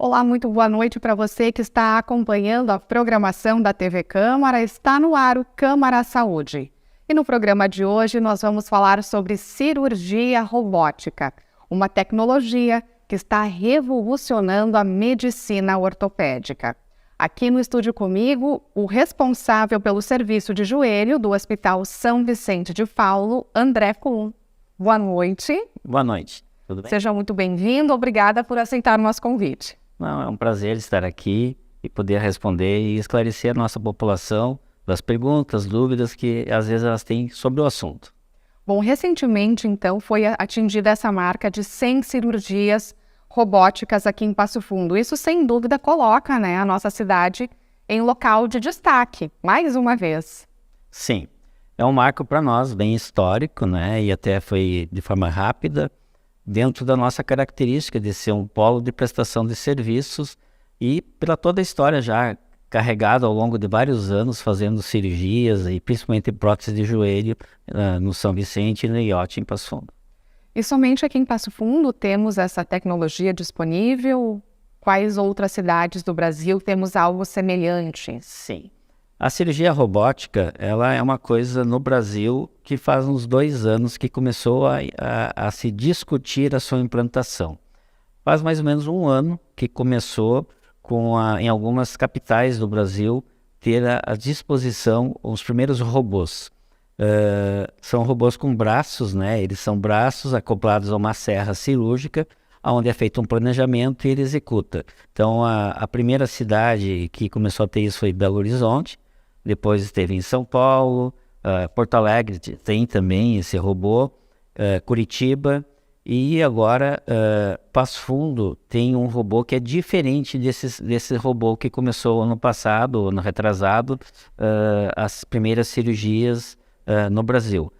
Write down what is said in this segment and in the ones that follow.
Olá, muito boa noite para você que está acompanhando a programação da TV Câmara. Está no ar o Câmara Saúde. E no programa de hoje nós vamos falar sobre cirurgia robótica, uma tecnologia que está revolucionando a medicina ortopédica. Aqui no estúdio comigo, o responsável pelo serviço de joelho do Hospital São Vicente de Paulo, André Kuhn. Boa noite. Boa noite, tudo bem? Seja muito bem-vindo, obrigada por aceitar o nosso convite. Não, é um prazer estar aqui e poder responder e esclarecer a nossa população das perguntas, dúvidas que às vezes elas têm sobre o assunto. Bom, recentemente, então, foi atingida essa marca de 100 cirurgias robóticas aqui em Passo Fundo. Isso, sem dúvida, coloca, a nossa cidade em local de destaque, mais uma vez. Sim, é um marco para nós, bem histórico, e até foi de forma rápida, dentro da nossa característica de ser um polo de prestação de serviços e pela toda a história já carregada ao longo de vários anos fazendo cirurgias e principalmente prótese de joelho no São Vicente e no IOT em Passo Fundo. E somente aqui em Passo Fundo temos essa tecnologia disponível? Quais outras cidades do Brasil temos algo semelhante? Sim. A cirurgia robótica, ela é uma coisa no Brasil que faz uns 2 anos que começou a se discutir a sua implantação. Faz mais ou menos 1 ano que começou em algumas capitais do Brasil ter à disposição os primeiros robôs. São robôs com braços, eles são braços acoplados a uma serra cirúrgica, onde é feito um planejamento e ele executa. Então, a primeira cidade que começou a ter isso foi Belo Horizonte, depois esteve em São Paulo, Porto Alegre tem também esse robô, Curitiba, e agora Passo Fundo tem um robô que é diferente desse robô que começou ano passado, ano retrasado, as primeiras cirurgias no Brasil.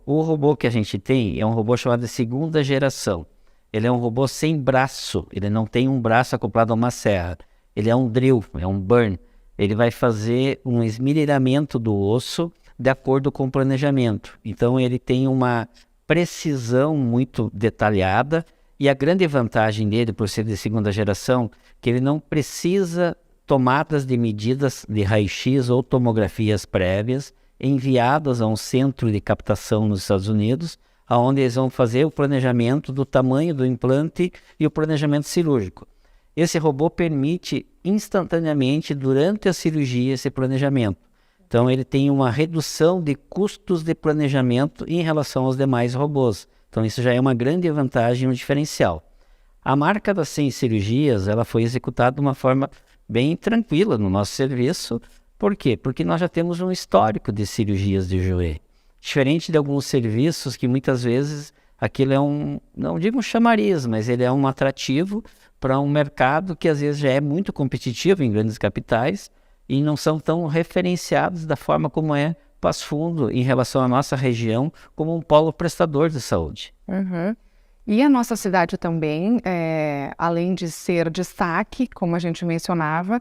O robô que a gente tem é um robô chamado de segunda geração. Ele é um robô sem braço, ele não tem um braço acoplado a uma serra. Ele é um drill, é um burn. Ele vai fazer um esmerilhamento do osso de acordo com o planejamento. Então ele tem uma precisão muito detalhada e a grande vantagem dele, por ser de segunda geração, que ele não precisa tomadas de medidas de raio-x ou tomografias prévias enviadas a um centro de captação nos Estados Unidos, onde eles vão fazer o planejamento do tamanho do implante e o planejamento cirúrgico. Esse robô permite instantaneamente, durante a cirurgia, esse planejamento. Então, ele tem uma redução de custos de planejamento em relação aos demais robôs. Então, isso já é uma grande vantagem, um diferencial. A marca das 100 cirurgias, ela foi executada de uma forma bem tranquila no nosso serviço. Por quê? Porque nós já temos um histórico de cirurgias de joelho. Diferente de alguns serviços que muitas vezes aquilo é não digo um chamariz, mas ele é um atrativo para um mercado que às vezes já é muito competitivo em grandes capitais e não são tão referenciados da forma como é Passo Fundo em relação à nossa região como um polo prestador de saúde. Uhum. E a nossa cidade também, além de ser destaque, como a gente mencionava,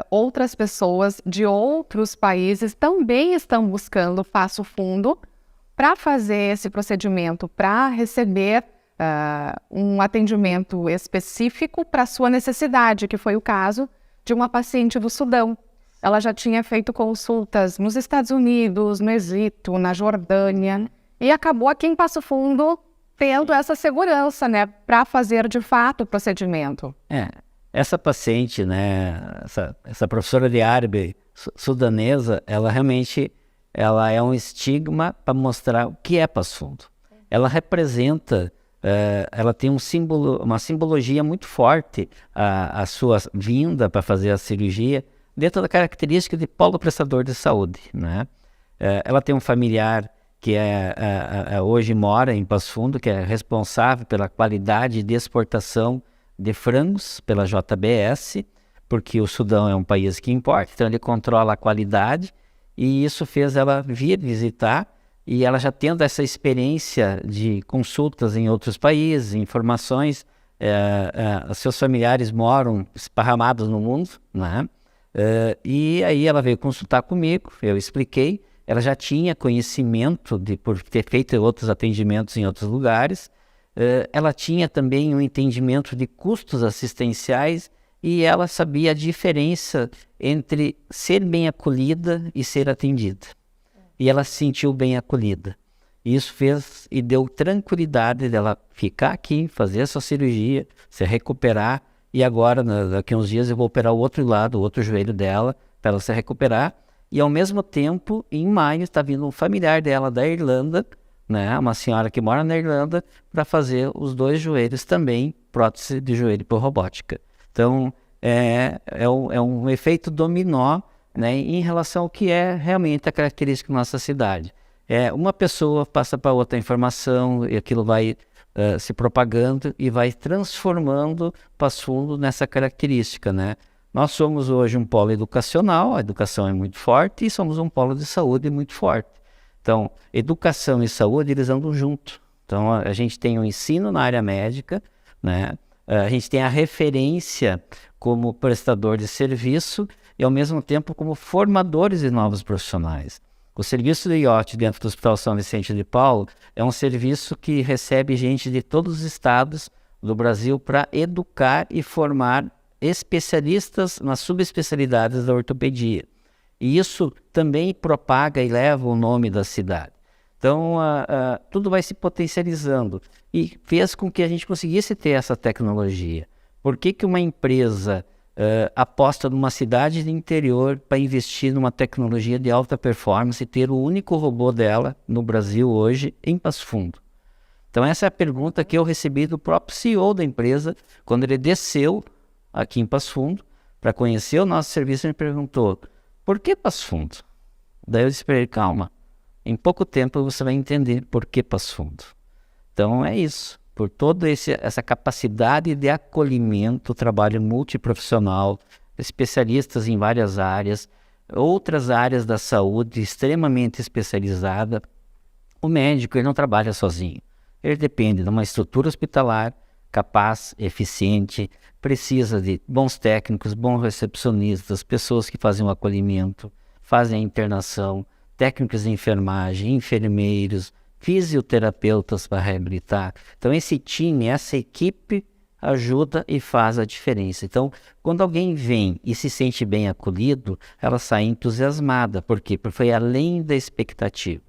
outras pessoas de outros países também estão buscando Passo Fundo para fazer esse procedimento, para receber um atendimento específico para a sua necessidade, que foi o caso de uma paciente do Sudão. Ela já tinha feito consultas nos Estados Unidos, no Egito, na Jordânia, e acabou aqui em Passo Fundo tendo essa segurança, para fazer de fato o procedimento. Essa paciente, essa professora de árabe sudanesa, ela realmente é um estigma para mostrar o que é Passo Fundo. Ela representa, ela tem uma simbologia muito forte, a sua vinda para fazer a cirurgia, dentro da característica de polo prestador de saúde. Ela tem um familiar que hoje mora em Passo Fundo, que é responsável pela qualidade de exportação de frangos pela JBS, porque o Sudão é um país que importa, então ele controla a qualidade, e isso fez ela vir visitar, e ela já tendo essa experiência de consultas em outros países, informações, seus familiares moram esparramados no mundo, e aí ela veio consultar comigo, eu expliquei, ela já tinha conhecimento por ter feito outros atendimentos em outros lugares, ela tinha também um entendimento de custos assistenciais e ela sabia a diferença entre ser bem acolhida e ser atendida. E ela se sentiu bem acolhida. E isso fez e deu tranquilidade dela ficar aqui, fazer essa cirurgia, se recuperar. E agora, daqui a uns dias, eu vou operar o outro lado, o outro joelho dela, para ela se recuperar. E ao mesmo tempo, em maio, está vindo um familiar dela da Irlanda, né, uma senhora que mora na Irlanda, para fazer os 2 joelhos também, prótese de joelho por robótica. Então, é um efeito dominó, né, em relação ao que é realmente a característica da nossa cidade. Uma pessoa passa para outra informação e aquilo vai se propagando e vai transformando Passo Fundo nessa característica, né? Nós somos hoje um polo educacional, a educação é muito forte, e somos um polo de saúde muito forte. Então, educação e saúde, eles andam junto. Então, a gente tem o ensino na área médica, né? A gente tem a referência como prestador de serviço e, ao mesmo tempo, como formadores de novos profissionais. O serviço de IoT dentro do Hospital São Vicente de Paulo é um serviço que recebe gente de todos os estados do Brasil para educar e formar especialistas nas subespecialidades da ortopedia. E isso também propaga e leva o nome da cidade. Então, tudo vai se potencializando e fez com que a gente conseguisse ter essa tecnologia. Por que uma empresa aposta numa cidade de interior para investir numa tecnologia de alta performance e ter o único robô dela no Brasil hoje em Passo Fundo? Então, essa é a pergunta que eu recebi do próprio CEO da empresa quando ele desceu aqui em Passo Fundo para conhecer o nosso serviço. Ele me perguntou: por que Passo Fundo? Daí eu disse para ele: calma, em pouco tempo você vai entender por que Passo Fundo. Então é isso, por toda essa capacidade de acolhimento, trabalho multiprofissional, especialistas em várias áreas, outras áreas da saúde extremamente especializada. O médico, ele não trabalha sozinho, ele depende de uma estrutura hospitalar capaz, eficiente, precisa de bons técnicos, bons recepcionistas, pessoas que fazem o acolhimento, fazem a internação, técnicos de enfermagem, enfermeiros, fisioterapeutas para reabilitar. Então esse time, essa equipe ajuda e faz a diferença. Então, quando alguém vem e se sente bem acolhido, ela sai entusiasmada. Por quê? Porque foi além da expectativa.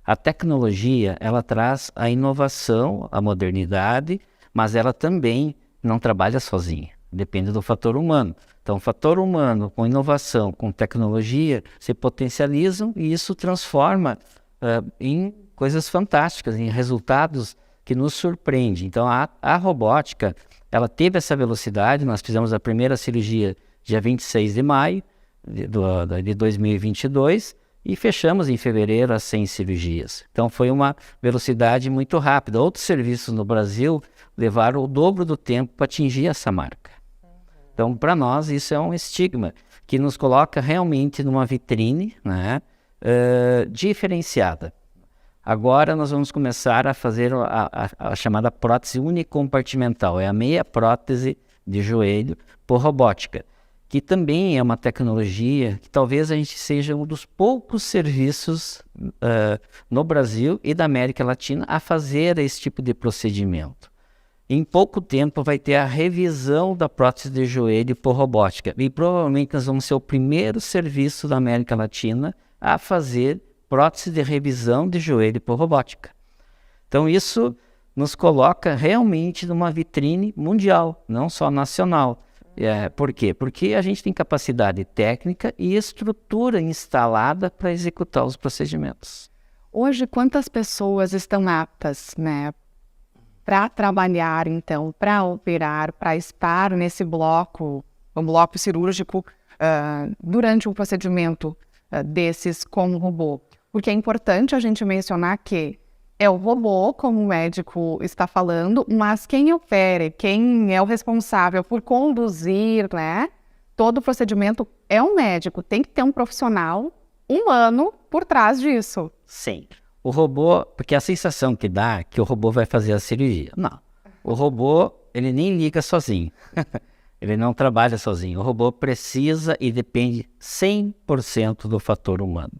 A tecnologia, ela traz a inovação, a modernidade, mas ela também não trabalha sozinha, depende do fator humano. Então, o fator humano com inovação, com tecnologia, se potencializam e isso transforma em coisas fantásticas, em resultados que nos surpreendem. Então, a robótica, ela teve essa velocidade. Nós fizemos a primeira cirurgia dia 26 de maio de 2022 e fechamos em fevereiro as 100 cirurgias. Então, foi uma velocidade muito rápida. Outros serviços no Brasil levaram o dobro do tempo para atingir essa marca. Então, para nós, isso é um estigma que nos coloca realmente numa vitrine, né, diferenciada. Agora nós vamos começar a fazer a chamada prótese unicompartimental. É a meia prótese de joelho por robótica, que também é uma tecnologia que talvez a gente seja um dos poucos serviços no Brasil e da América Latina a fazer esse tipo de procedimento. Em pouco tempo vai ter a revisão da prótese de joelho por robótica e provavelmente nós vamos ser o primeiro serviço da América Latina a fazer prótese de revisão de joelho por robótica. Então isso nos coloca realmente numa vitrine mundial, não só nacional. Por quê? Porque a gente tem capacidade técnica e estrutura instalada para executar os procedimentos. Hoje, quantas pessoas estão aptas, né, para trabalhar, então, para operar, para estar nesse bloco, um bloco cirúrgico, durante um procedimento desses com o robô? Porque é importante a gente mencionar que é o robô, como o médico está falando, mas quem opera, quem é o responsável por conduzir, né, todo o procedimento é um médico. Tem que ter um profissional humano por trás disso. Sim. O robô, porque a sensação que dá é que o robô vai fazer a cirurgia. Não. O robô, ele nem liga sozinho. Ele não trabalha sozinho. O robô precisa e depende 100% do fator humano.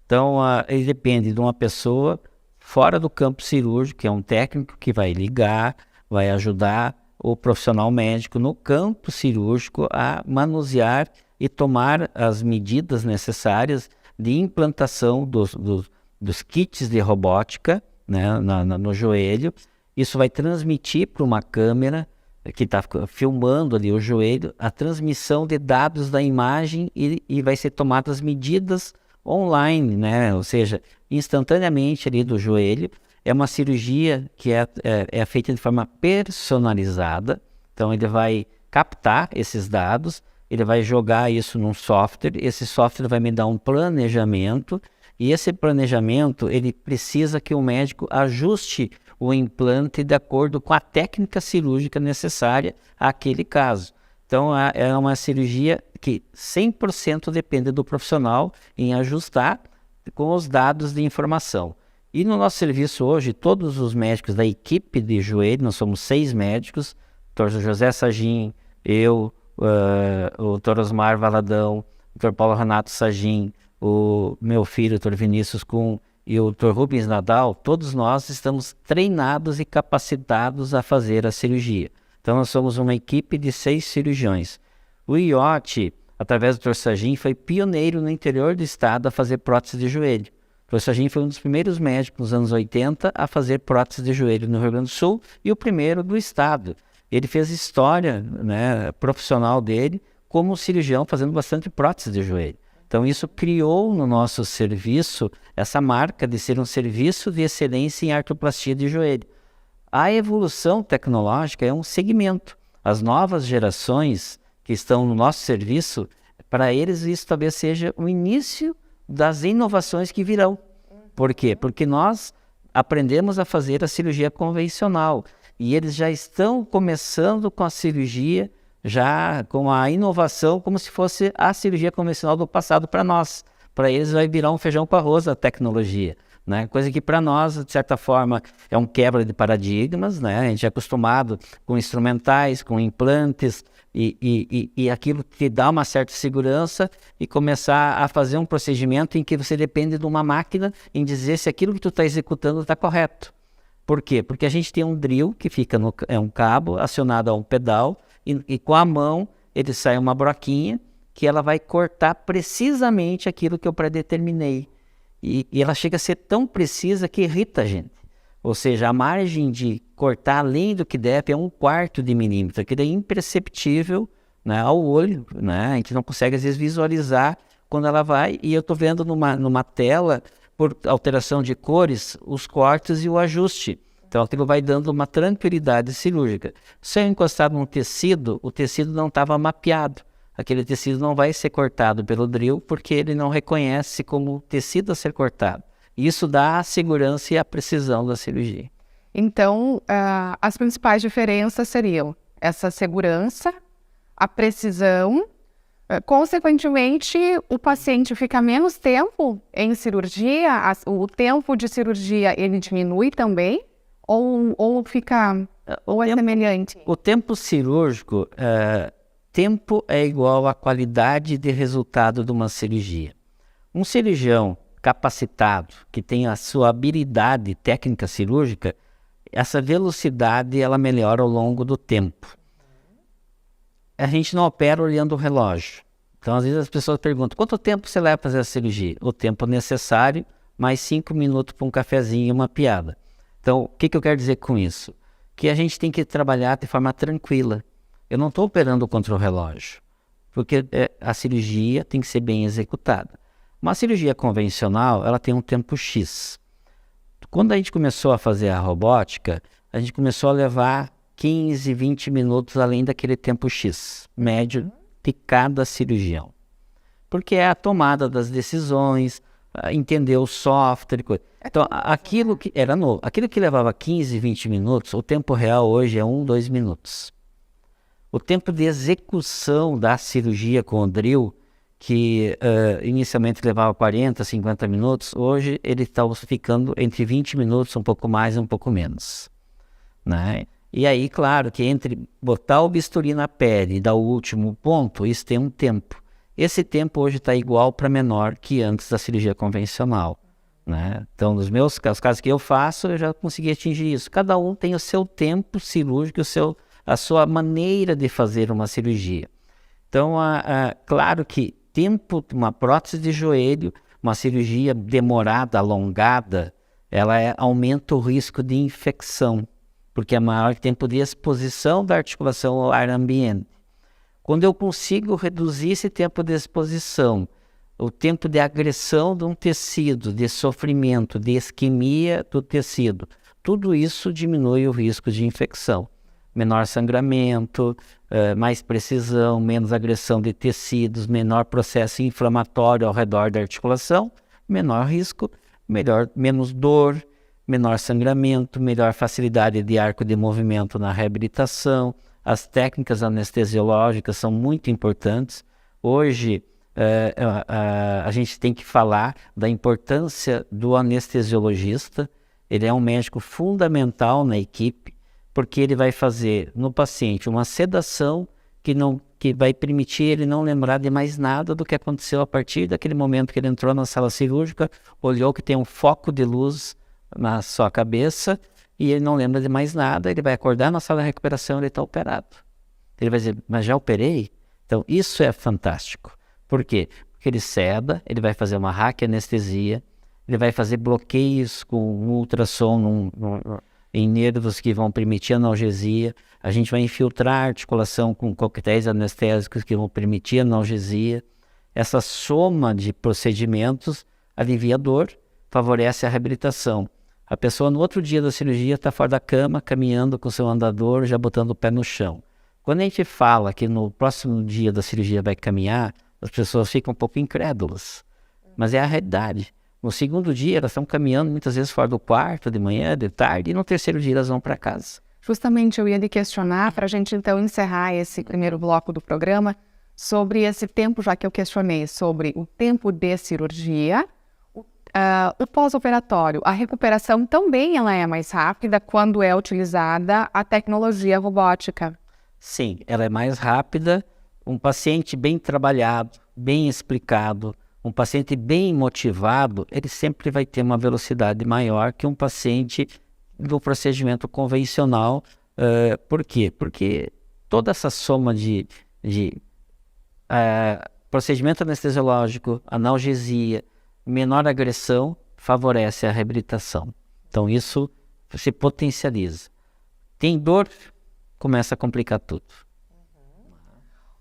Então, ele depende de uma pessoa fora do campo cirúrgico, que é um técnico que vai ligar, vai ajudar o profissional médico no campo cirúrgico a manusear e tomar as medidas necessárias de implantação dos kits de robótica, né, no joelho. Isso vai transmitir para uma câmera que está filmando ali o joelho, a transmissão de dados da imagem e vai ser tomadas medidas online, né? Ou seja, instantaneamente ali do joelho. É uma cirurgia que é feita de forma personalizada, então ele vai captar esses dados, ele vai jogar isso num software, esse software vai me dar um planejamento, e esse planejamento ele precisa que o médico ajuste o implante de acordo com a técnica cirúrgica necessária àquele caso. Então, é uma cirurgia que 100% depende do profissional em ajustar com os dados de informação. E no nosso serviço hoje, todos os médicos da equipe de joelho, nós somos 6 médicos, o Dr. José Sagin, eu, o Dr. Osmar Valadão, o Dr. Paulo Renato Sagin, o meu filho, o Dr. Vinícius Kuhn, e o Dr. Rubens Nadal, todos nós estamos treinados e capacitados a fazer a cirurgia. Então, nós somos uma equipe de 6 cirurgiões. O IOT, através do Dr. Sagin, foi pioneiro no interior do estado a fazer prótese de joelho. O Dr. Sagin foi um dos primeiros médicos nos anos 80 a fazer prótese de joelho no Rio Grande do Sul e o primeiro do estado. Ele fez história, né, profissional dele como cirurgião fazendo bastante prótese de joelho. Então, isso criou no nosso serviço essa marca de ser um serviço de excelência em artroplastia de joelho. A evolução tecnológica é um segmento. As novas gerações que estão no nosso serviço, para eles isso talvez seja o início das inovações que virão. Por quê? Porque nós aprendemos a fazer a cirurgia convencional e eles já estão começando com a cirurgia, já com a inovação, como se fosse a cirurgia convencional do passado para nós. Para eles vai virar um feijão com arroz a tecnologia, né? Coisa que para nós, de certa forma, é um quebra de paradigmas, né? A gente é acostumado com instrumentais, com implantes, e aquilo te dá uma certa segurança e começar a fazer um procedimento em que você depende de uma máquina em dizer se aquilo que tu está executando está correto. Por quê? Porque a gente tem um drill que fica é um cabo acionado a um pedal e com a mão ele sai uma broquinha que ela vai cortar precisamente aquilo que eu predeterminei. E ela chega a ser tão precisa que irrita a gente. Ou seja, a margem de cortar além do que deve é 1/4 de milímetro, que é imperceptível, né, ao olho, né? A gente não consegue às vezes visualizar quando ela vai, e eu estou vendo numa tela, por alteração de cores, os cortes e o ajuste. Então aquilo vai dando uma tranquilidade cirúrgica. Se eu encostar num tecido, o tecido não estava mapeado. Aquele tecido não vai ser cortado pelo drill porque ele não reconhece como tecido a ser cortado. Isso dá a segurança e a precisão da cirurgia. Então, as principais diferenças seriam essa segurança, a precisão, consequentemente, o paciente fica menos tempo em cirurgia, o tempo de cirurgia ele diminui também, ou fica, ou é semelhante? O tempo cirúrgico, tempo é igual à qualidade de resultado de uma cirurgia. Um cirurgião capacitado, que tem a sua habilidade técnica cirúrgica, essa velocidade ela melhora ao longo do tempo. A gente não opera olhando o relógio. Então, às vezes as pessoas perguntam, quanto tempo você leva para fazer a cirurgia? O tempo necessário, mais 5 minutos para um cafezinho e uma piada. Então, o que eu quero dizer com isso? Que a gente tem que trabalhar de forma tranquila. Eu não estou operando contra o relógio, porque a cirurgia tem que ser bem executada. Uma cirurgia convencional, ela tem um tempo X. Quando a gente começou a fazer a robótica, a gente começou a levar 15, 20 minutos além daquele tempo X, médio de cada cirurgião. Porque é a tomada das decisões, entender o software, coisa. Então, aquilo que era novo, aquilo que levava 15, 20 minutos, o tempo real hoje é 1, 2 minutos. O tempo de execução da cirurgia com o drill, que inicialmente levava 40, 50 minutos, hoje ele está ficando entre 20 minutos, um pouco mais e um pouco menos, né? E aí, claro, que entre botar o bisturi na pele e dar o último ponto, isso tem um tempo. Esse tempo hoje está igual para menor que antes da cirurgia convencional, né? Então, nos os casos que eu faço, eu já consegui atingir isso. Cada um tem o seu tempo cirúrgico, a sua maneira de fazer uma cirurgia. Então, claro que uma prótese de joelho, uma cirurgia demorada, alongada, ela aumenta o risco de infecção, porque é maior tempo de exposição da articulação ao ar ambiente. Quando eu consigo reduzir esse tempo de exposição, o tempo de agressão de um tecido, de sofrimento, de isquemia do tecido, tudo isso diminui o risco de infecção. Menor sangramento, mais precisão, menos agressão de tecidos, menor processo inflamatório ao redor da articulação, menor risco, menos dor, menor sangramento, melhor facilidade de arco de movimento na reabilitação. As técnicas anestesiológicas são muito importantes. Hoje, a gente tem que falar da importância do anestesiologista. Ele é um médico fundamental na equipe, porque ele vai fazer no paciente uma sedação que vai permitir ele não lembrar de mais nada do que aconteceu a partir daquele momento que ele entrou na sala cirúrgica, olhou que tem um foco de luz na sua cabeça e ele não lembra de mais nada. Ele vai acordar na sala de recuperação e ele está operado. Ele vai dizer, mas já operei? Então isso é fantástico. Por quê? Porque ele seda, ele vai fazer uma raquianestesia, ele vai fazer bloqueios com um ultrassom em nervos que vão permitir analgesia. A gente vai infiltrar a articulação com coquetéis anestésicos que vão permitir analgesia. Essa soma de procedimentos alivia a dor, favorece a reabilitação. A pessoa no outro dia da cirurgia está fora da cama, caminhando com seu andador, já botando o pé no chão. Quando a gente fala que no próximo dia da cirurgia vai caminhar, as pessoas ficam um pouco incrédulas, mas é a realidade. No segundo dia, elas estão caminhando muitas vezes fora do quarto, de manhã, de tarde, e no terceiro dia elas vão para casa. Justamente eu ia lhe questionar, para a gente então encerrar esse primeiro bloco do programa, sobre esse tempo, já que eu questionei, sobre o tempo de cirurgia, o pós-operatório. A recuperação também ela é mais rápida quando é utilizada a tecnologia robótica. Sim, ela é mais rápida. Um paciente bem trabalhado, bem explicado, um paciente bem motivado, ele sempre vai ter uma velocidade maior que um paciente do procedimento convencional. Por quê? Porque toda essa soma de procedimento anestesiológico, analgesia, menor agressão, favorece a reabilitação. Então isso se potencializa. Tem dor, começa a complicar tudo.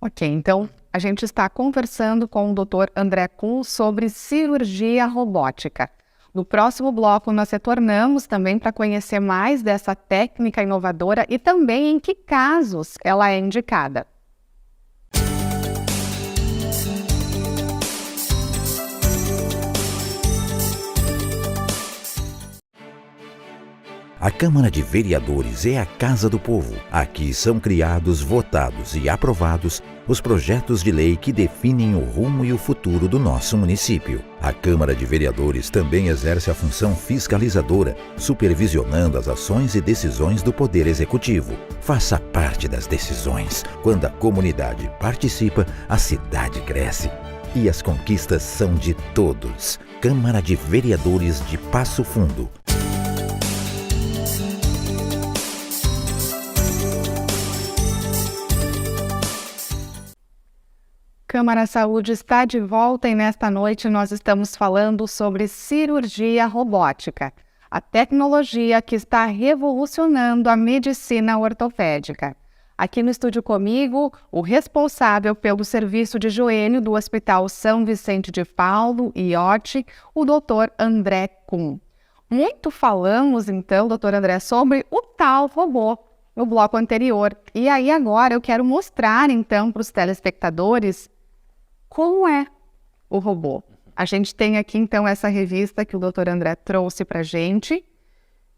Ok, então a gente está conversando com o Dr. André Kuhn sobre cirurgia robótica. No próximo bloco nós retornamos também para conhecer mais dessa técnica inovadora e também em que casos ela é indicada. A Câmara de Vereadores é a Casa do Povo. Aqui são criados, votados e aprovados os projetos de lei que definem o rumo e o futuro do nosso município. A Câmara de Vereadores também exerce a função fiscalizadora, supervisionando as ações e decisões do Poder Executivo. Faça parte das decisões. Quando a comunidade participa, a cidade cresce. E as conquistas são de todos. Câmara de Vereadores de Passo Fundo. Câmara Saúde está de volta e nesta noite nós estamos falando sobre cirurgia robótica, a tecnologia que está revolucionando a medicina ortopédica. Aqui no estúdio comigo, o responsável pelo serviço de joelho do Hospital São Vicente de Paulo, IOT, o Dr. André Kuhn. Muito falamos então, Dr. André, sobre o tal robô no bloco anterior. E aí agora eu quero mostrar então para os telespectadores como é o robô. A gente tem aqui, então, essa revista que o Dr. André trouxe para a gente.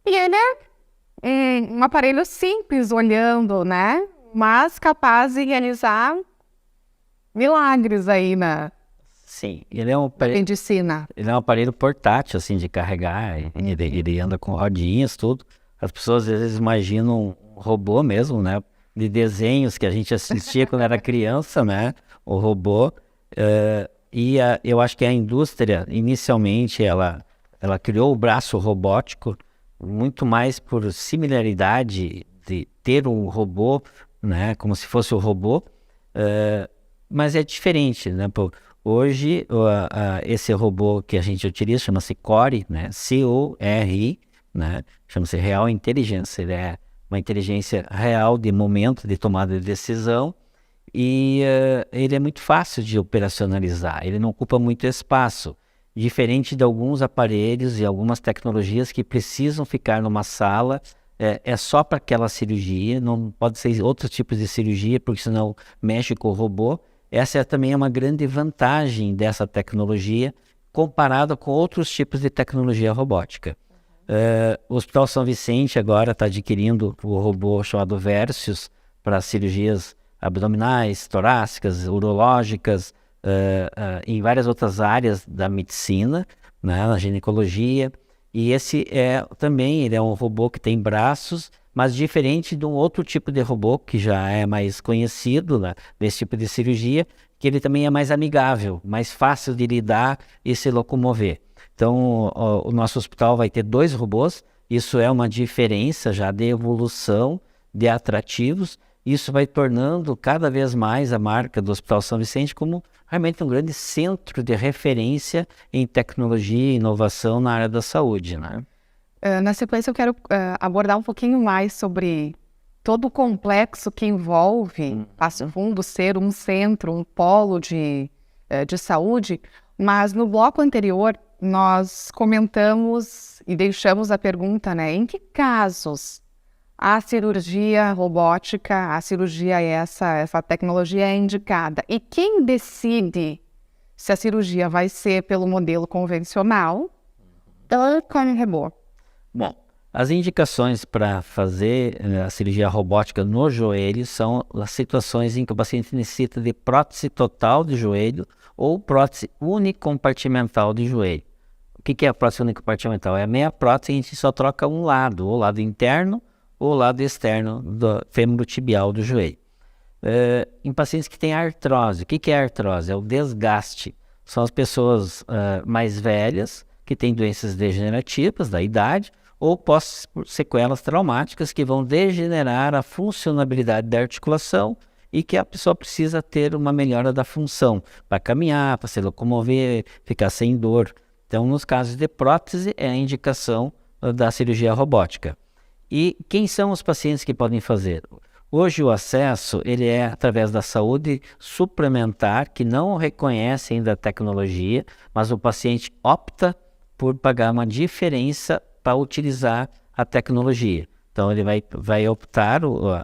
E ele é um aparelho simples, olhando, né? Mas capaz de realizar milagres aí na Sim, ele é um aparelho, medicina. ele é um aparelho portátil, assim, de carregar. Ele anda com rodinhas, tudo. As pessoas, às vezes, imaginam um robô mesmo, né? De desenhos que a gente assistia quando era criança, né? O robô. Eu acho que a indústria, inicialmente, ela criou o braço robótico muito mais por similaridade de ter um robô, né, como se fosse um robô, mas é diferente, né? Hoje, esse robô que a gente utiliza chama-se CORI, né? C-O-R-I, né? Chama-se Real Inteligência. Ele é uma inteligência real de momento de tomada de decisão e ele é muito fácil de operacionalizar, ele não ocupa muito espaço, diferente de alguns aparelhos e algumas tecnologias que precisam ficar numa sala, é só para aquela cirurgia, não pode ser outros tipos de cirurgia, porque senão mexe com o robô. Essa também é uma grande vantagem dessa tecnologia, comparada com outros tipos de tecnologia robótica. O Hospital São Vicente agora está adquirindo o robô chamado Versius para cirurgias abdominais, torácicas, urológicas, em várias outras áreas da medicina, né, na ginecologia. E esse também ele é um robô que tem braços, mas diferente de um outro tipo de robô que já é mais conhecido, né, desse tipo de cirurgia, que ele também é mais amigável, mais fácil de lidar e se locomover. Então, o nosso hospital vai ter 2 robôs, isso é uma diferença já de evolução, de atrativos, isso vai tornando cada vez mais a marca do Hospital São Vicente como realmente um grande centro de referência em tecnologia e inovação na área da saúde, né? Na sequência, eu quero abordar um pouquinho mais sobre todo o complexo que envolve Passo Fundo ser um centro, um polo de saúde, mas no bloco anterior nós comentamos e deixamos a pergunta, né? Em que casos a cirurgia robótica, a cirurgia essa tecnologia é indicada? E quem decide se a cirurgia vai ser pelo modelo convencional ou com robô? Bom, as indicações para fazer a cirurgia robótica no joelho são as situações em que o paciente necessita de prótese total de joelho ou prótese unicompartimental de joelho. O que é a prótese unicompartimental? É a meia prótese e a gente só troca um lado, ou o lado interno ou o lado externo do fêmur tibial do joelho. Em pacientes que têm artrose, o que é artrose? É o desgaste. São as pessoas mais velhas que têm doenças degenerativas da idade ou pós-sequelas traumáticas que vão degenerar a funcionalidade da articulação e que a pessoa precisa ter uma melhora da função para caminhar, para se locomover, ficar sem dor. Então, nos casos de prótese, é a indicação da cirurgia robótica. E quem são os pacientes que podem fazer? Hoje o acesso ele é através da saúde suplementar, que não reconhece ainda a tecnologia, mas o paciente opta por pagar uma diferença para utilizar a tecnologia. Então ele vai optar,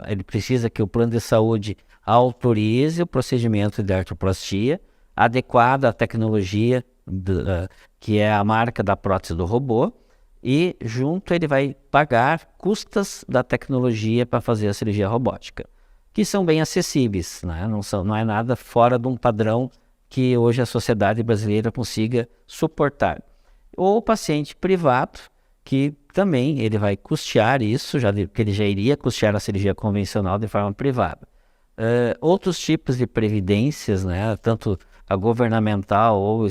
ele precisa que o plano de saúde autorize o procedimento de artroplastia adequado à tecnologia, que é a marca da prótese do robô, e junto ele vai pagar custas da tecnologia para fazer a cirurgia robótica, que são bem acessíveis, né? Não é nada fora de um padrão que hoje a sociedade brasileira consiga suportar. Ou o paciente privado, que também ele vai custear isso, que ele já iria custear a cirurgia convencional de forma privada. Outros tipos de previdências, né, tanto a governamental ou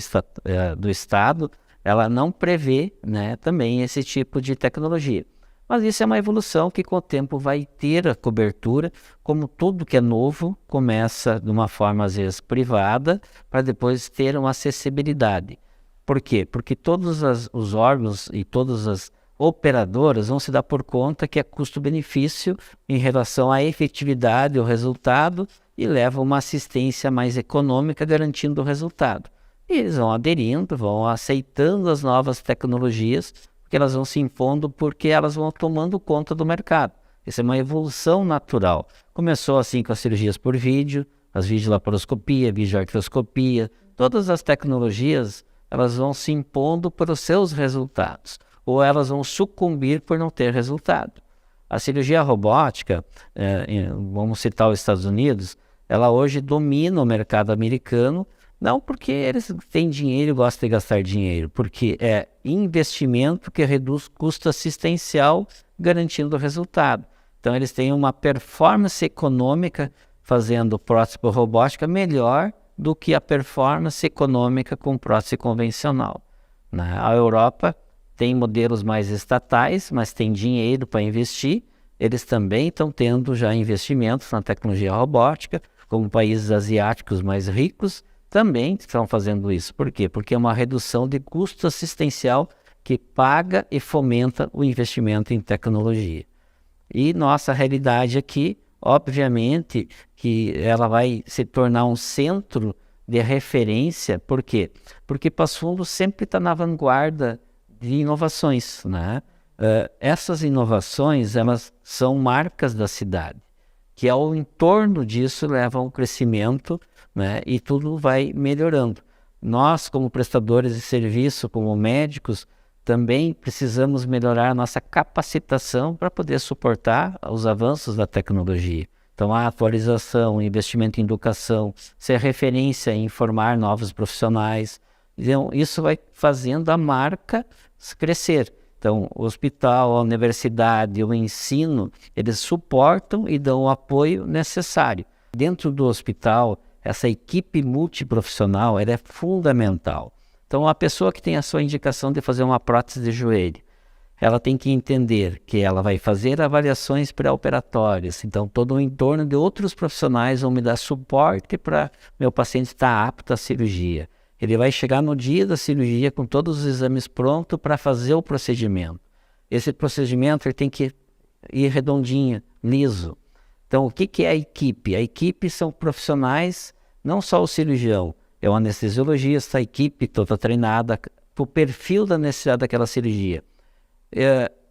do Estado, ela não prevê, né, também esse tipo de tecnologia. Mas isso é uma evolução que com o tempo vai ter a cobertura, como tudo que é novo começa de uma forma às vezes privada, para depois ter uma acessibilidade. Por quê? Porque todos os órgãos e todas as operadoras vão se dar por conta que é custo-benefício em relação à efetividade, o resultado, e leva uma assistência mais econômica garantindo o resultado. E eles vão aderindo, vão aceitando as novas tecnologias, porque elas vão se impondo, porque elas vão tomando conta do mercado. Isso é uma evolução natural. Começou assim com as cirurgias por vídeo, as videolaparoscopia, videoartroscopia, todas as tecnologias, elas vão se impondo pelos seus resultados, ou elas vão sucumbir por não ter resultado. A cirurgia robótica, vamos citar os Estados Unidos, ela hoje domina o mercado americano, não porque eles têm dinheiro e gostam de gastar dinheiro, porque é investimento que reduz custo assistencial, garantindo o resultado. Então eles têm uma performance econômica fazendo prótese por robótica melhor do que a performance econômica com prótese convencional. A Europa tem modelos mais estatais, mas tem dinheiro para investir, eles também estão tendo já investimentos na tecnologia robótica, como países asiáticos mais ricos também estão fazendo isso. Por quê? Porque é uma redução de custo assistencial que paga e fomenta o investimento em tecnologia. E nossa realidade aqui, obviamente, que ela vai se tornar um centro de referência. Por quê? Porque Passo Fundo sempre está na vanguarda de inovações, né? Essas inovações, elas são marcas da cidade, que ao entorno disso levam ao crescimento, né? E tudo vai melhorando. Nós, como prestadores de serviço, como médicos, também precisamos melhorar a nossa capacitação para poder suportar os avanços da tecnologia. Então, a atualização, investimento em educação, ser referência em formar novos profissionais. Então, isso vai fazendo a marca crescer. Então, o hospital, a universidade, o ensino, eles suportam e dão o apoio necessário. Dentro do hospital, essa equipe multiprofissional ela é fundamental. Então, a pessoa que tem a sua indicação de fazer uma prótese de joelho, ela tem que entender que ela vai fazer avaliações pré-operatórias. Então, todo o entorno de outros profissionais vão me dar suporte para meu paciente estar apto à cirurgia. Ele vai chegar no dia da cirurgia com todos os exames prontos para fazer o procedimento. Esse procedimento ele tem que ir redondinho, liso. Então, o que é a equipe? A equipe são profissionais, não só o cirurgião, é o anestesiologista, a equipe toda treinada para o perfil da necessidade daquela cirurgia.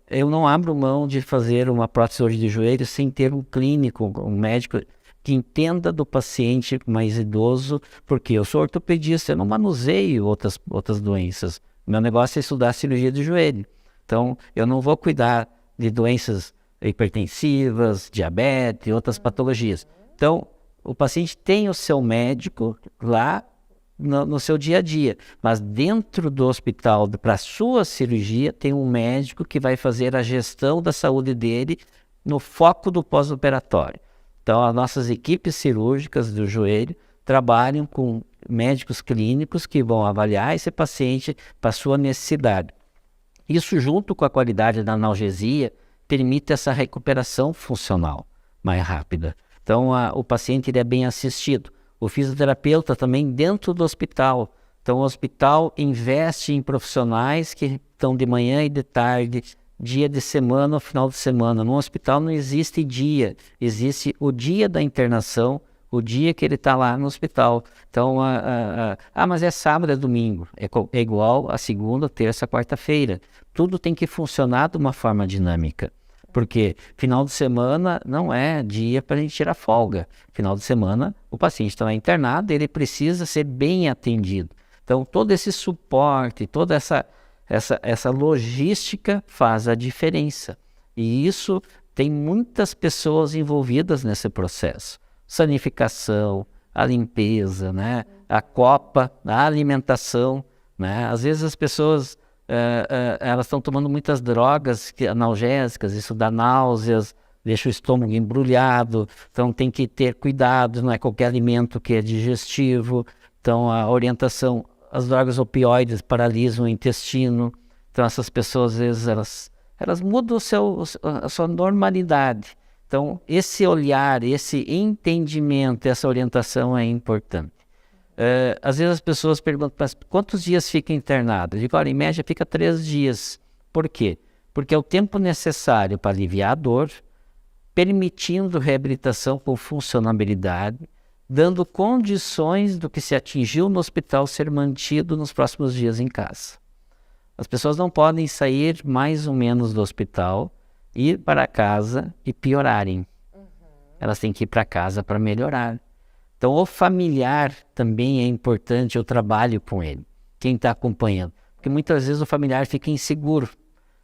Eu não abro mão de fazer uma prótese hoje de joelho sem ter um clínico, um médico que entenda do paciente mais idoso, porque eu sou ortopedista, eu não manuseio outras doenças. Meu negócio é estudar cirurgia de joelho. Então, eu não vou cuidar de doenças hipertensivas, diabetes e outras patologias. Então, o paciente tem o seu médico lá no seu dia a dia, mas dentro do hospital, para a sua cirurgia, tem um médico que vai fazer a gestão da saúde dele no foco do pós-operatório. Então, as nossas equipes cirúrgicas do joelho trabalham com médicos clínicos que vão avaliar esse paciente para a sua necessidade. Isso, junto com a qualidade da analgesia, permite essa recuperação funcional mais rápida. Então, o paciente ele é bem assistido. O fisioterapeuta também dentro do hospital. Então, o hospital investe em profissionais que estão de manhã e de tarde, dia de semana ou final de semana. No hospital não existe dia, existe o dia da internação, o dia que ele está lá no hospital. Então, mas é sábado, é domingo. É igual a segunda, terça, quarta-feira. Tudo tem que funcionar de uma forma dinâmica. Porque final de semana não é dia para a gente tirar folga. Final de semana, o paciente está internado, ele precisa ser bem atendido. Então, todo esse suporte, toda essa logística faz a diferença. E isso tem muitas pessoas envolvidas nesse processo. Sanificação, a limpeza, né? A copa, a alimentação, né? Às vezes as pessoas elas estão tomando muitas drogas analgésicas, isso dá náuseas, deixa o estômago embrulhado, então tem que ter cuidado, não é qualquer alimento que é digestivo. Então a orientação, as drogas opioides paralisam o intestino, então essas pessoas às vezes elas mudam a sua normalidade. Então esse olhar, esse entendimento, essa orientação é importante. Às vezes as pessoas perguntam, mas quantos dias fica internado? Eu digo, olha, em média fica 3 dias. Por quê? Porque é o tempo necessário para aliviar a dor, permitindo reabilitação com funcionabilidade, dando condições do que se atingiu no hospital ser mantido nos próximos dias em casa. As pessoas não podem sair mais ou menos do hospital, ir para casa e piorarem. Elas têm que ir para casa para melhorar. Então, o familiar também é importante, eu trabalho com ele, quem está acompanhando. Porque muitas vezes o familiar fica inseguro.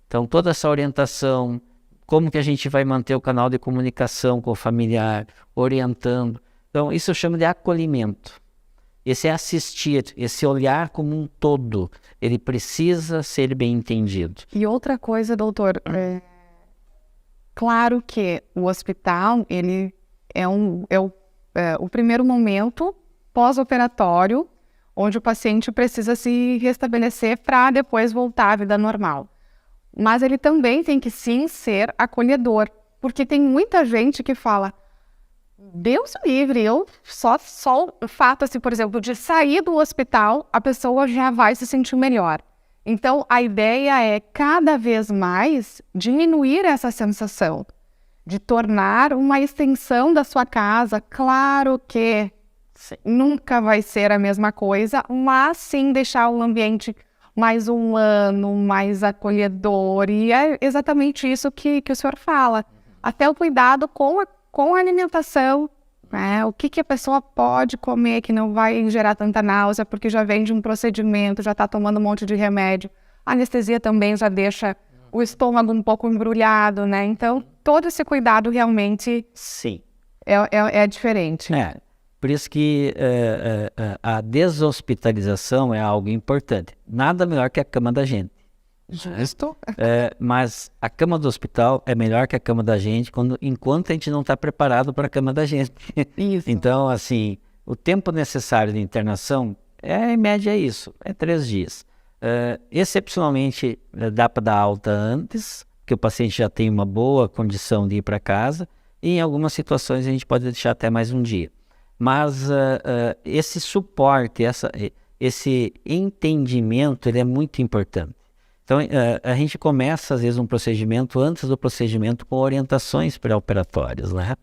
Então, toda essa orientação, como que a gente vai manter o canal de comunicação com o familiar, orientando. Então, isso eu chamo de acolhimento. Esse é assistir, esse olhar como um todo, ele precisa ser bem entendido. E outra coisa, doutor, claro que o hospital, ele é o primeiro momento pós-operatório, onde o paciente precisa se restabelecer para depois voltar à vida normal. Mas ele também tem que sim ser acolhedor, Porque tem muita gente que fala, Deus me livre, eu só o fato, assim, por exemplo, de sair do hospital, a pessoa já vai se sentir melhor. Então, a ideia é cada vez mais diminuir essa sensação, de tornar uma extensão da sua casa. Claro que nunca vai ser a mesma coisa, mas sim deixar o ambiente mais humano, mais acolhedor. E é exatamente isso que o senhor fala. Até o cuidado com a alimentação, né? O que a pessoa pode comer que não vai gerar tanta náusea, porque já vem de um procedimento, já está tomando um monte de remédio. A anestesia também já deixa o estômago um pouco embrulhado, né? Então, todo esse cuidado realmente Sim. é diferente. Por isso que a deshospitalização é algo importante. Nada melhor que a cama da gente. Justo. Mas a cama do hospital é melhor que a cama da gente enquanto a gente não está preparado para a cama da gente. Isso. Então, assim, o tempo necessário de internação, em média, é isso, é 3 dias. Excepcionalmente, dá para dar alta antes, que o paciente já tem uma boa condição de ir para casa, e em algumas situações a gente pode deixar até mais um dia. Mas esse suporte, esse entendimento, ele é muito importante. Então, a gente começa, às vezes, um procedimento antes do procedimento com orientações pré-operatórias, né?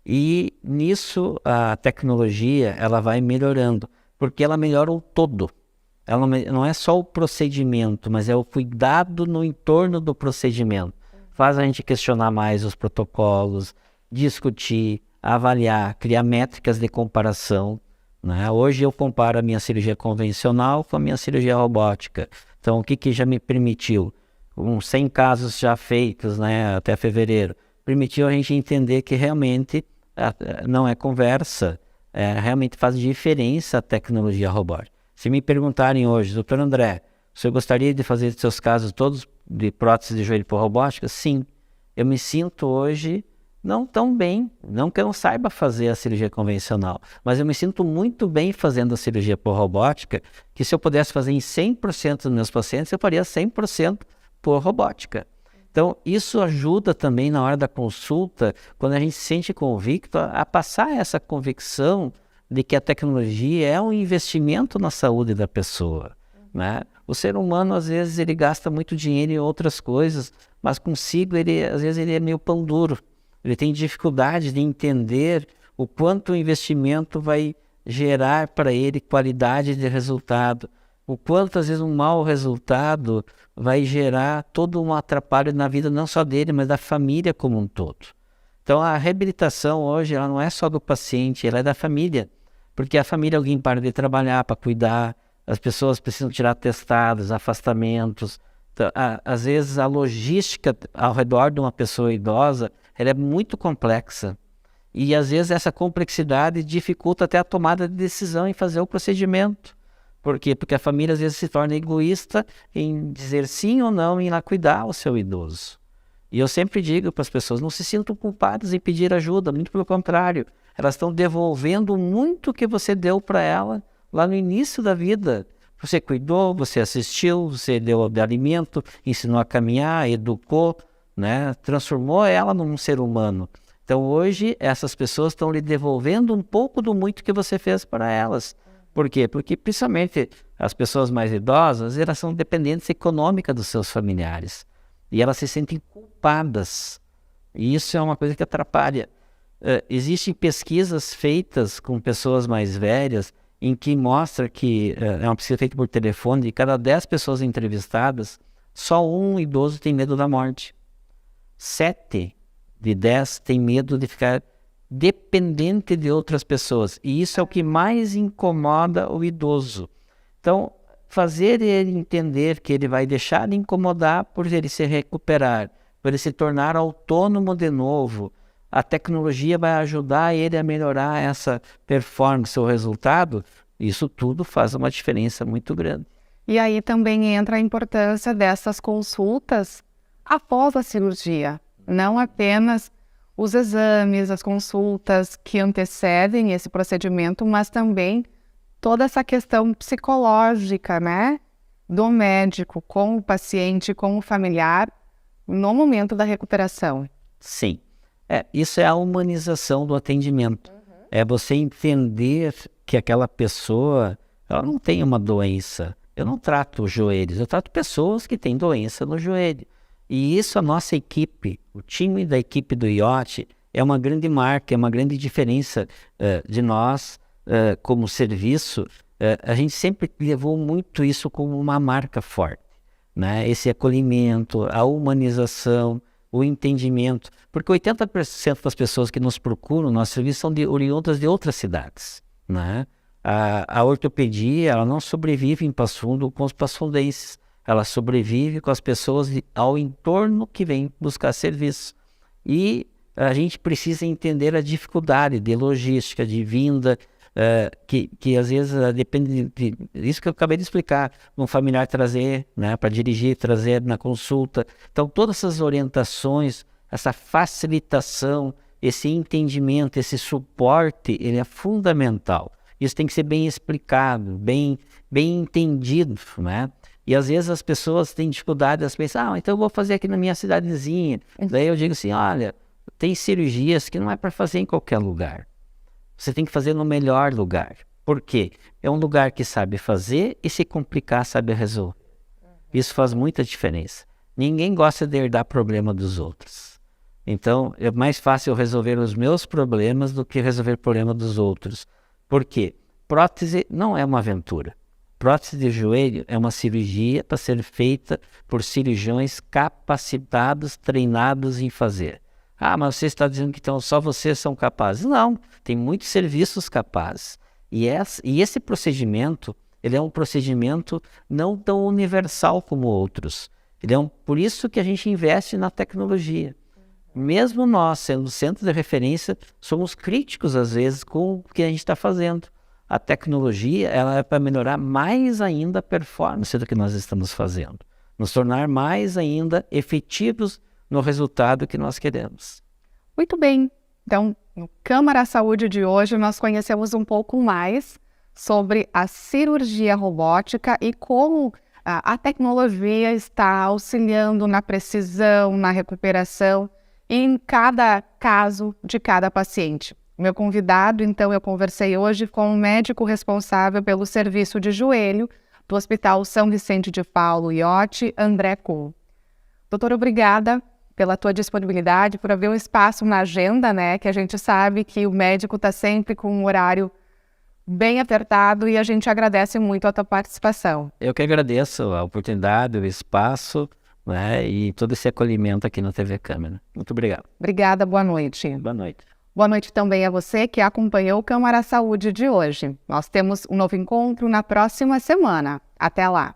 E nisso a tecnologia ela vai melhorando, porque ela melhora o todo. Ela não é só o procedimento, mas é o cuidado no entorno do procedimento. Faz a gente questionar mais os protocolos, discutir, avaliar, criar métricas de comparação, né? Hoje eu comparo a minha cirurgia convencional com a minha cirurgia robótica. Então, o que já me permitiu? 100 casos já feitos, né, até fevereiro, permitiu a gente entender que realmente não é conversa, realmente faz diferença a tecnologia robótica. Se me perguntarem hoje, doutor André, você gostaria de fazer seus casos todos de prótese de joelho por robótica? Sim. Eu me sinto hoje não tão bem, não que eu não saiba fazer a cirurgia convencional, mas eu me sinto muito bem fazendo a cirurgia por robótica, que se eu pudesse fazer em 100% dos meus pacientes, eu faria 100% por robótica. Então, isso ajuda também na hora da consulta, quando a gente se sente convicto, a passar essa convicção de que a tecnologia é um investimento na saúde da pessoa, né? O ser humano, às vezes, ele gasta muito dinheiro em outras coisas, mas consigo, às vezes, ele é meio pão duro. Ele tem dificuldade de entender o quanto o investimento vai gerar para ele qualidade de resultado, o quanto às vezes um mau resultado vai gerar todo um atrapalho na vida não só dele, mas da família como um todo. Então a reabilitação hoje ela não é só do paciente, ela é da família, porque a família alguém para de trabalhar para cuidar, as pessoas precisam tirar atestados, afastamentos. Então, às vezes a logística ao redor de uma pessoa idosa ela é muito complexa e às vezes essa complexidade dificulta até a tomada de decisão em fazer o procedimento. Por quê? Porque a família às vezes se torna egoísta em dizer sim ou não em ir lá cuidar o seu idoso. E eu sempre digo para as pessoas, não se sintam culpadas em pedir ajuda, muito pelo contrário. Elas estão devolvendo muito que você deu para ela lá no início da vida. Você cuidou, você assistiu, você deu de alimento, ensinou a caminhar, educou, né? Transformou ela num ser humano. Então hoje essas pessoas estão lhe devolvendo um pouco do muito que você fez para elas. Por quê? Porque principalmente as pessoas mais idosas, elas são dependentes econômicas dos seus familiares. E elas se sentem culpadas. E isso é uma coisa que atrapalha. Existem pesquisas feitas com pessoas mais velhas em que mostra que, é uma pesquisa feita por telefone, de cada 10 pessoas entrevistadas, só um idoso tem medo da morte. 7 de 10 tem medo de ficar dependente de outras pessoas. E isso é o que mais incomoda o idoso. Então, fazer ele entender que ele vai deixar de incomodar por ele se recuperar, por ele se tornar autônomo de novo, a tecnologia vai ajudar ele a melhorar essa performance, o resultado, isso tudo faz uma diferença muito grande. E aí também entra a importância dessas consultas após a cirurgia, não apenas os exames, as consultas que antecedem esse procedimento, mas também toda essa questão psicológica, né, do médico com o paciente, com o familiar, no momento da recuperação. Sim. Isso é a humanização do atendimento. É você entender que aquela pessoa, ela não tem uma doença. Eu não trato joelhos, eu trato pessoas que têm doença no joelho. E isso a nossa equipe, o time da equipe do IoT, é uma grande marca, é uma grande diferença de nós como serviço. A gente sempre levou muito isso como uma marca forte, né? Esse acolhimento, a humanização, o entendimento. Porque 80% das pessoas que nos procuram, nosso serviço, são oriundas de outras cidades, né? A ortopedia, ela não sobrevive em Passo Fundo com os pasfundenses. Ela sobrevive com as pessoas ao entorno que vêm buscar serviço. E a gente precisa entender a dificuldade de logística, de vinda, que às vezes depende isso que eu acabei de explicar, um familiar trazer, né, para dirigir, trazer na consulta. Então, todas essas orientações, essa facilitação, esse entendimento, esse suporte, ele é fundamental. Isso tem que ser bem explicado, bem entendido, né? E às vezes as pessoas têm dificuldade, elas pensam, então eu vou fazer aqui na minha cidadezinha. Daí eu digo assim, olha, tem cirurgias que não é para fazer em qualquer lugar. Você tem que fazer no melhor lugar. Por quê? É um lugar que sabe fazer e se complicar sabe resolver. Isso faz muita diferença. Ninguém gosta de herdar problema dos outros. Então, é mais fácil resolver os meus problemas do que resolver o problema dos outros. Por quê? Prótese não é uma aventura. Prótese de joelho é uma cirurgia para ser feita por cirurgiões capacitados, treinados em fazer. Mas você está dizendo que então só vocês são capazes. Não, tem muitos serviços capazes. E esse procedimento, ele é um procedimento não tão universal como outros. Por isso que a gente investe na tecnologia. Mesmo nós, sendo centro de referência, somos críticos às vezes com o que a gente está fazendo. A tecnologia, ela é para melhorar mais ainda a performance do que nós estamos fazendo. Nos tornar mais ainda efetivos no resultado que nós queremos. Muito bem. Então, no Câmara Saúde de hoje, nós conhecemos um pouco mais sobre a cirurgia robótica e como a tecnologia está auxiliando na precisão, na recuperação, em cada caso de cada paciente. Meu convidado, então, eu conversei hoje com o médico responsável pelo serviço de joelho do Hospital São Vicente de Paulo IoT, André Kuhn. Doutor, obrigada pela tua disponibilidade, por haver um espaço na agenda, né? Que a gente sabe que o médico está sempre com um horário bem apertado e a gente agradece muito a tua participação. Eu que agradeço a oportunidade, o espaço, né? E todo esse acolhimento aqui na TV Câmara. Muito obrigado. Obrigada, boa noite. Boa noite. Boa noite também a você que acompanhou o Câmara Saúde de hoje. Nós temos um novo encontro na próxima semana. Até lá!